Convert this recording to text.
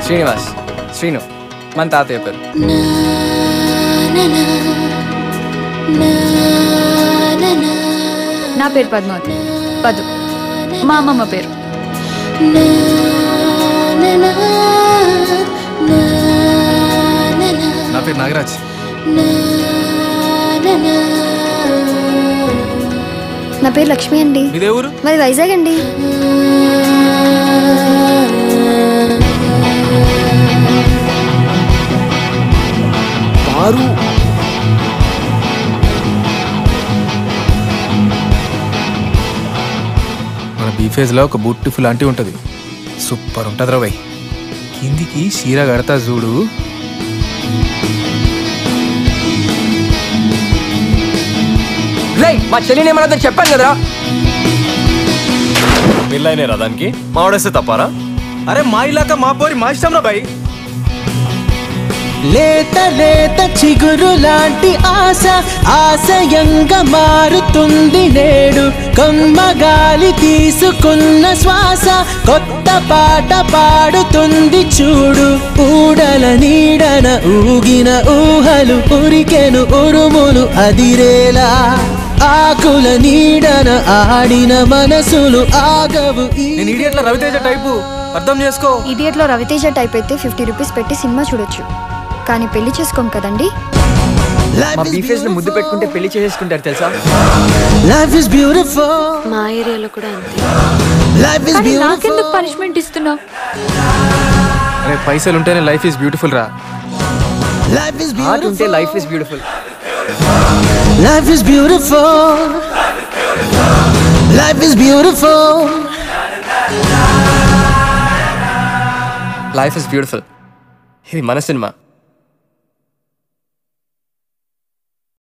శ్రీనివాస్, శ్రీను, మన తాతయ్య పేరు. నా పేరు పద్మావతి, పదు. మా అమ్మమ్మ పేరు. నా పేరు నాగరాజ్. నా పేరు లక్ష్మి అండి. మీదే ఊరు? మరి వైజాగ్ అండి. మన బీఫేజ్లో ఒక బ్యూటిఫుల్ ఆంటీ ఉంటుంది, సూపర్ ఉంటుంది రా భయ్. కిందికి చీర కడతా చూడు. మా చెల్లిని ఏమన్నా చెప్పాను కదరా. పిల్లైనే రా దానికి మావాడేస్తే తప్పారా? అరే మా ఇలాక మా పోరి మా ఇష్టం రా భయ్. లేత లేత చిగురు లాంటి ఆశ ఆశయంగా మారుతుంది నేడు. కమ్మగాలి తీసుకున్న శ్వాస కొత్త పాట పాడుతుంది చూడు. ఊడల నీడన ఊగిన ఊహలు ఉరికెను ఉరుములు అదిరేలా. ఆకుల నీడన ఆడిన మనసులు ఆగవు. నేను ఇడియట్ల రవితేజ టైపు, అర్థం చేసుకో. ఇడియట్లో రవితేజ టైప్ అయితే 50 రూపీస్ పెట్టి సినిమా చూడొచ్చు, కానీ పెళ్లి చేసుకోం కదండి. మా బీఫేస్ లో ముద్దు పెట్టుకుంటే పెళ్లి చేసేసుకుంటారు తెలుసా. Life is beautiful. మా ఏరియాలో కూడా అంతే. Life is beautiful. నాకెందుకు పనిష్మెంట్ ఇస్తున్నావు? అరే పైసలు ఉంటేనే లైఫ్ ఈజ్ బ్యూటిఫుల్ రా. Life is హార్ట్ ఉంటే beautiful. Life is beautiful. Life is beautiful. Life is beautiful. Life is beautiful. ఇది మన సినిమా.